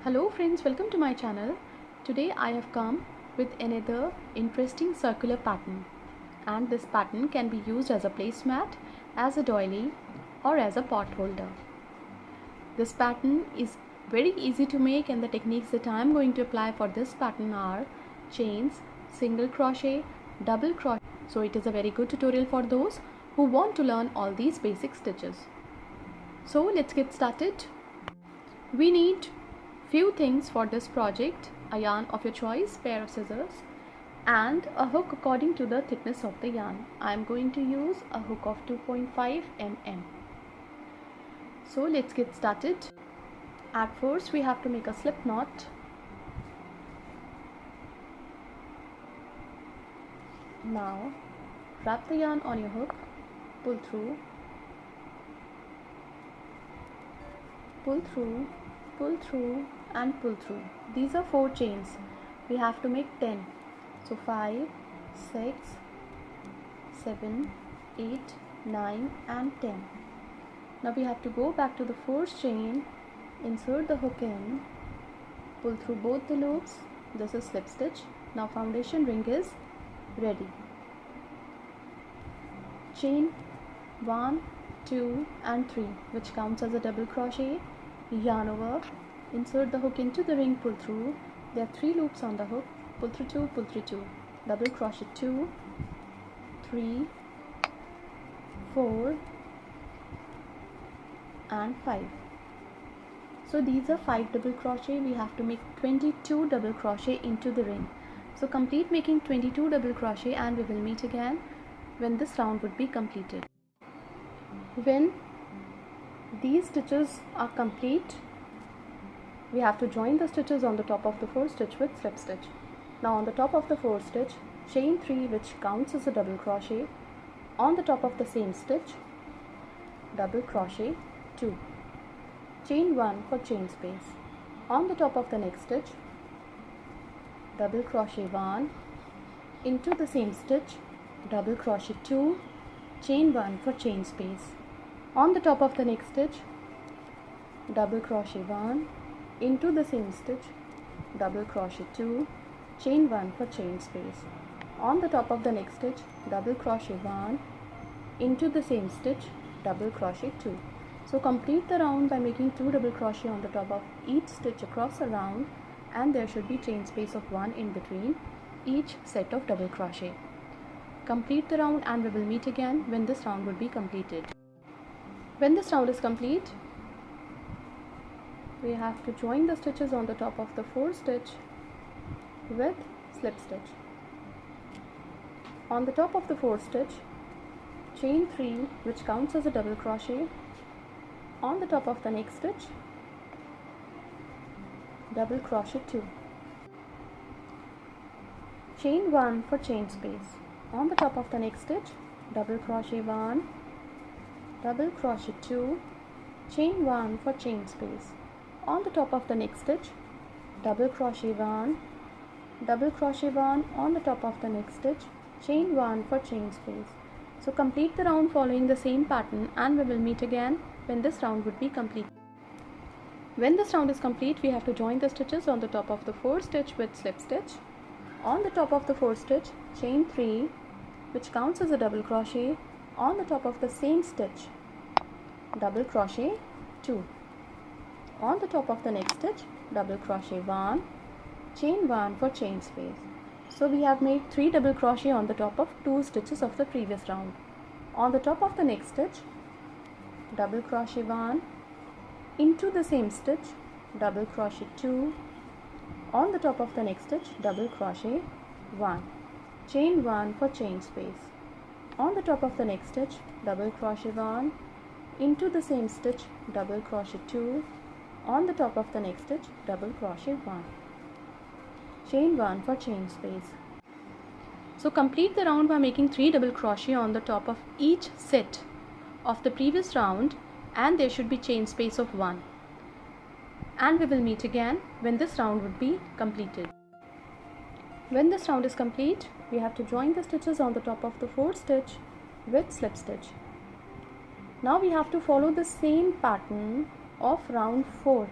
Hello friends, welcome to my channel. Today I have come with another interesting circular pattern, and this pattern can be used as a placemat, as a doily or as a pot holder. This pattern is very easy to make, and the techniques that I am going to apply for this pattern are chains, single crochet, double crochet. So it is a very good tutorial for those who want to learn all these basic stitches. So let's get started. We need few things for this project: a yarn of your choice, pair of scissors, and a hook according to the thickness of the yarn. I am going to use a hook of 2.5 mm. So let's get started. At first we have to make a slip knot. Now wrap the yarn on your hook, pull through, pull through, pull through and pull through. These are 4 chains. We have to make 10. So 5, 6, 7, 8, 9 and 10. Now we have to go back to the first chain, insert the hook in, pull through both the loops. This is slip stitch. Now foundation ring is ready. Chain 1, 2 and 3, which counts as a double crochet, yarn over, insert the hook into the ring, pull through. There are 3 loops on the hook, pull through 2, pull through 2, double crochet 2, 3, 4 and 5. So these are 5 double crochet. We have to make 22 double crochet into the ring. So complete making 22 double crochet and we will meet again when this round would be completed. When these stitches are complete, we have to join the stitches on the top of the 4th stitch with slip stitch. Now on the top of the 4th stitch, chain 3, which counts as a double crochet. On the top of the same stitch, double crochet 2, chain 1 for chain space. On the top of the next stitch, double crochet 1, into the same stitch, double crochet 2, chain 1 for chain space. On the top of the next stitch, double crochet 1, into the same stitch, double crochet 2, chain 1 for chain space. On the top of the next stitch, double crochet 1, into the same stitch, double crochet 2. So complete the round by making 2 double crochet on the top of each stitch across the round, and there should be chain space of 1 in between each set of double crochet. Complete the round and we will meet again when this round would be completed. When this round is complete, we have to join the stitches on the top of the 4th stitch with slip stitch. On the top of the 4th stitch, chain 3, which counts as a double crochet. On the top of the next stitch, double crochet 2, chain 1 for chain space. On the top of the next stitch, double crochet 1, double crochet 2, chain 1 for chain space. On the top of the next stitch, double crochet 1, double crochet 1 on the top of the next stitch, chain 1 for chain space. So complete the round following the same pattern and we will meet again when this round would be complete. When this round is complete, we have to join the stitches on the top of the 4th stitch with slip stitch. On the top of the 4th stitch, chain 3, which counts as a double crochet. On the top of the same stitch, double crochet 2. On the top of the next stitch, double crochet 1, chain 1 for chain space. So we have made 3 double crochet on the top of 2 stitches of the previous round. On the top of the next stitch, double crochet 1, into the same stitch, double crochet 2. On the top of the next stitch, double crochet 1, chain 1 for chain space. On the top of the next stitch, double crochet 1, into the same stitch, double crochet 2. On the top of the next stitch, double crochet 1, chain 1 for chain space. So complete the round by making 3 double crochet on the top of each set of the previous round, and there should be chain space of 1. And we will meet again when this round would be completed. When this round is complete, we have to join the stitches on the top of the 4th stitch with slip stitch. Now we have to follow the same pattern of round 4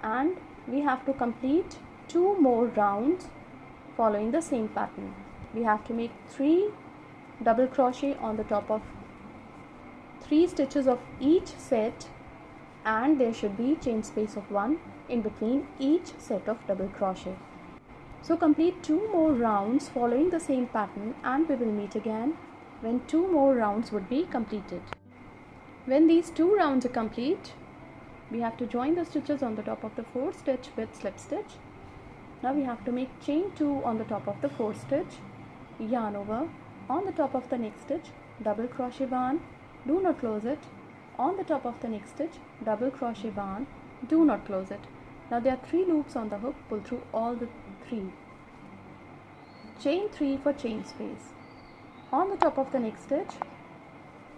and we have to complete 2 more rounds following the same pattern. We have to make 3 double crochet on the top of 3 stitches of each set, and there should be chain space of 1 in between each set of double crochet. So complete 2 more rounds following the same pattern, and we will meet again when 2 more rounds would be completed. When these 2 rounds are complete, we have to join the stitches on the top of the 4th stitch with slip stitch. Now we have to make chain 2 on the top of the 4th stitch, yarn over, on the top of the next stitch, double crochet 1, do not close it, on the top of the next stitch, double crochet 1, do not close it. Now there are 3 loops on the hook, pull through all the 3. Chain 3 for chain space. On the top of the next stitch,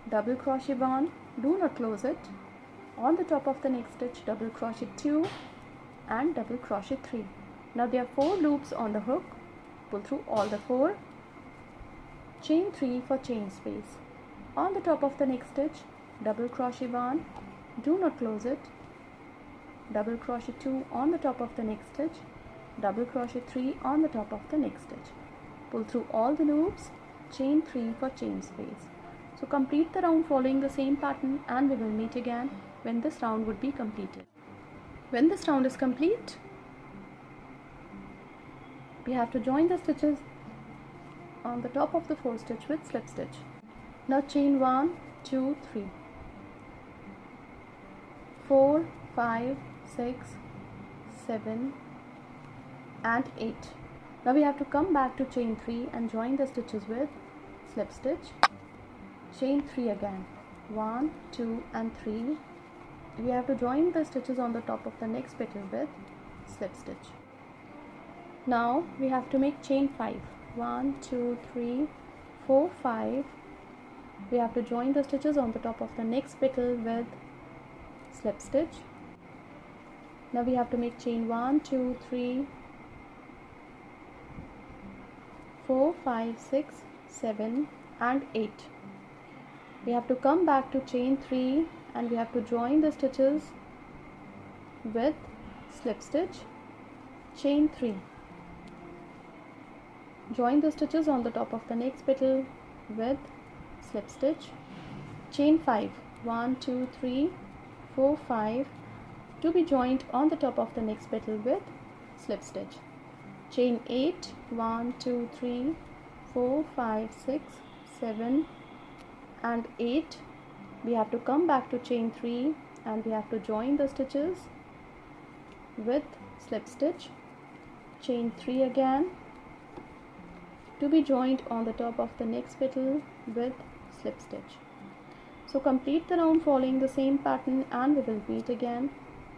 double crochet 1, do not close it, on the top of the next stitch, double crochet 2 and double crochet 3. Now there are 4 loops on the hook, pull through all the 4, chain 3 for chain space. On the top of the next stitch, double crochet 1, do not close it, double crochet 2 on the top of the next stitch, double crochet 3 on the top of the next stitch. Pull through all the loops, chain 3 for chain space. So complete the round following the same pattern, and we will meet again when this round would be completed. When this round is complete, we have to join the stitches on the top of the 4th stitch with slip stitch. Now chain 1, 2, 3, 4, 5, 6, 7 and 8. Now we have to come back to chain 3 and join the stitches with slip stitch, chain 3 again, 1, 2 and 3. We have to join the stitches on the top of the next petal with slip stitch. Now we have to make chain 5, 1, 2, 3, 4, 5. We have to join the stitches on the top of the next petal with slip stitch. Now we have to make chain 1, 2, 3, 4, 5, 6, 7 and 8. We have to come back to chain 3 and we have to join the stitches with slip stitch, chain 3. Join the stitches on the top of the next petal with slip stitch, chain 5, 1, 2, 3, 4, 5, to be joined on the top of the next petal with slip stitch, chain 8, 1, 2, 3, 4, 5, 6, 7 and 8. We have to come back to chain 3 and we have to join the stitches with slip stitch, chain 3 again, to be joined on the top of the next petal with slip stitch. So complete the round following the same pattern, and we will meet again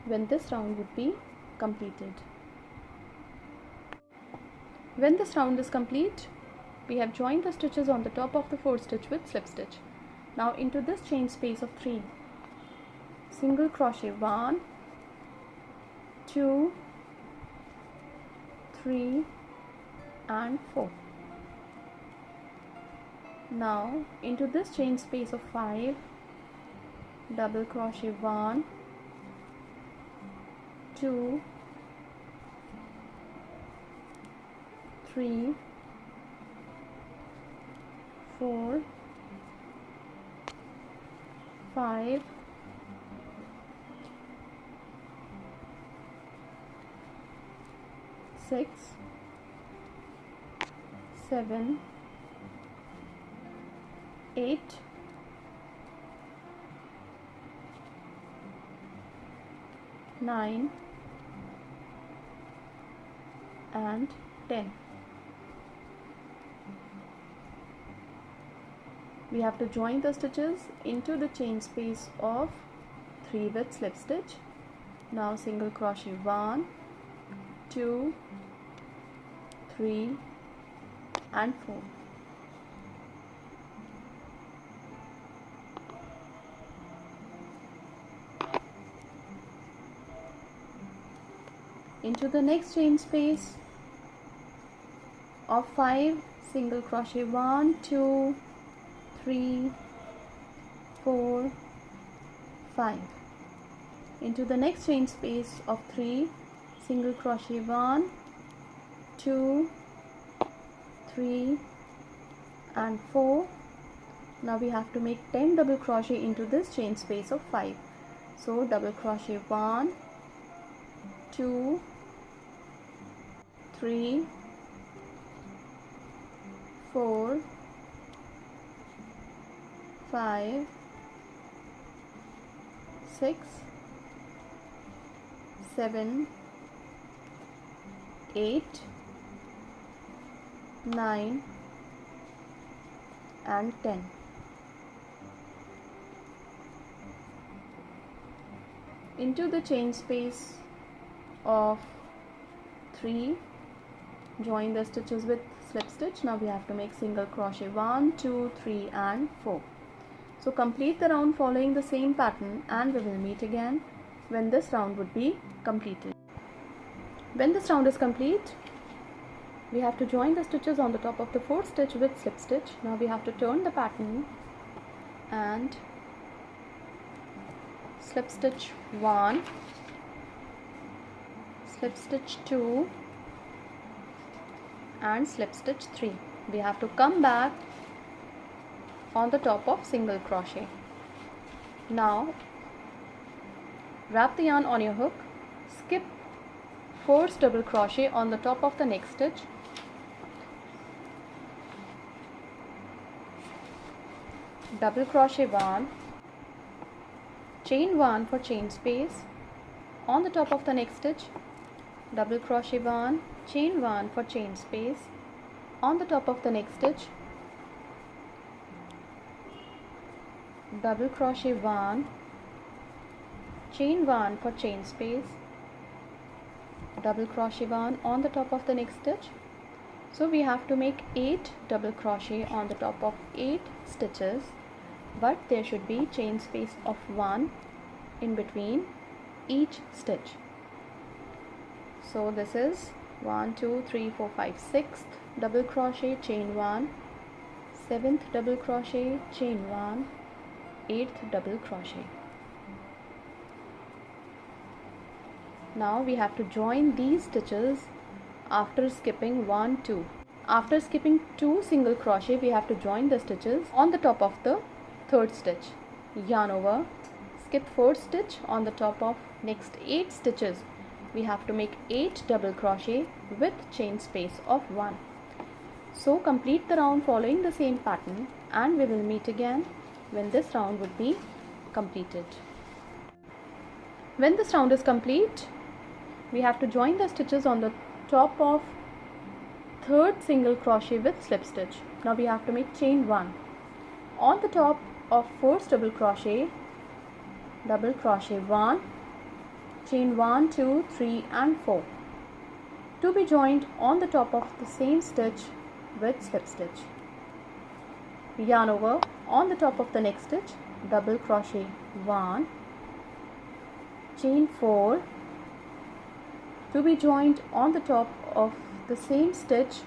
when this round would be completed. When this round is complete, we have joined the stitches on the top of the 4th stitch with slip stitch. Now into this chain space of 3, single crochet 1, 2, 3 and 4. Now into this chain space of 5, double crochet 1, 2, 3, 4, 5, 6, 7, 8, 9 and 10. We have to join the stitches into the chain space of 3 with slip stitch. Now single crochet 1, 2, 3 and 4. Into the next chain space of 5, single crochet 1, 2, 3, 4, 5. Into the next chain space of 3, single crochet 1, 2, 3 and 4. Now we have to make 10 double crochet into this chain space of 5. So double crochet 1, 2, 3, 4, 5, 6, 7, 8, 9 and 10. Into the chain space of 3, join the stitches with slip stitch. Now we have to make single crochet 1, 2, 3 and 4. So complete the round following the same pattern, and we will meet again when this round would be completed. When this round is complete, we have to join the stitches on the top of the 4th stitch with slip stitch. Now we have to turn the pattern and slip stitch 1, slip stitch 2 and slip stitch 3. We have to come back on the top of single crochet. Now wrap the yarn on your hook, skip 4th double crochet on the top of the next stitch, double crochet 1, chain 1 for chain space, on the top of the next stitch, double crochet 1, chain 1 for chain space, on the top of the next stitch, double crochet 1, chain 1 for chain space, double crochet 1 on the top of the next stitch. So we have to make 8 double crochet on the top of 8 stitches, but there should be chain space of 1 in between each stitch. So this is 1, 2, 3, 4, 5, 6th double crochet, chain 1, 7th double crochet, chain 1, 8th double crochet. Now we have to join these stitches after skipping 1, 2. After skipping 2 single crochet, we have to join the stitches on the top of the 3rd stitch. Yarn over, skip 4th stitch on the top of next 8 stitches. We have to make 8 double crochet with chain space of 1. So complete the round following the same pattern, and we will meet again when this round would be completed. When this round is complete, we have to join the stitches on the top of 3rd single crochet with slip stitch. Now we have to make chain 1. On the top of 4th double crochet 1, chain 1, 2, 3 and 4, to be joined on the top of the same stitch with slip stitch. Yarn over, on the top of the next stitch, double crochet 1, chain 4, to be joined on the top of the same stitch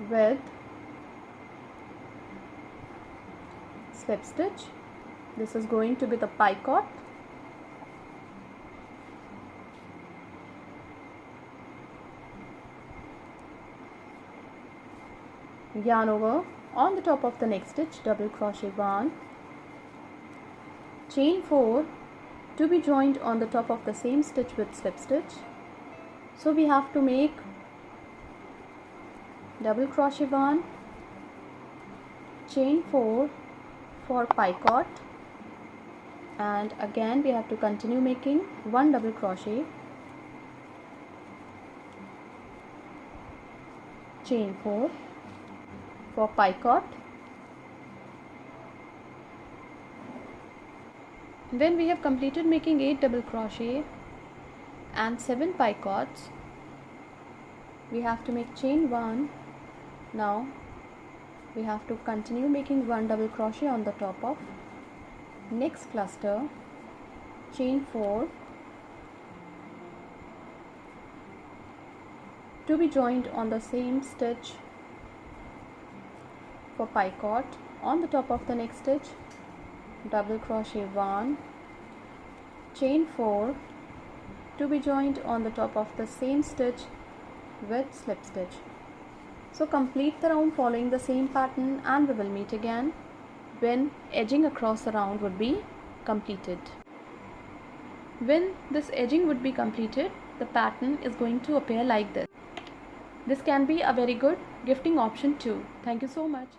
with slip stitch. This is going to be the picot. Yarn over, on the top of the next stitch, double crochet 1, chain 4, to be joined on the top of the same stitch with slip stitch. So we have to make double crochet 1, chain 4 for picot, and again we have to continue making 1 double crochet, chain 4 for picot. When we have completed making 8 double crochet and 7 picots, we have to make chain 1. Now we have to continue making 1 double crochet on the top of next cluster, chain 4, to be joined on the same stitch for picot. On the top of the next stitch, double crochet 1, chain 4, to be joined on the top of the same stitch with slip stitch. So complete the round following the same pattern, and we will meet again when edging across the round would be completed. When this edging would be completed, the pattern is going to appear like this. This can be a very good gifting option too. Thank you so much.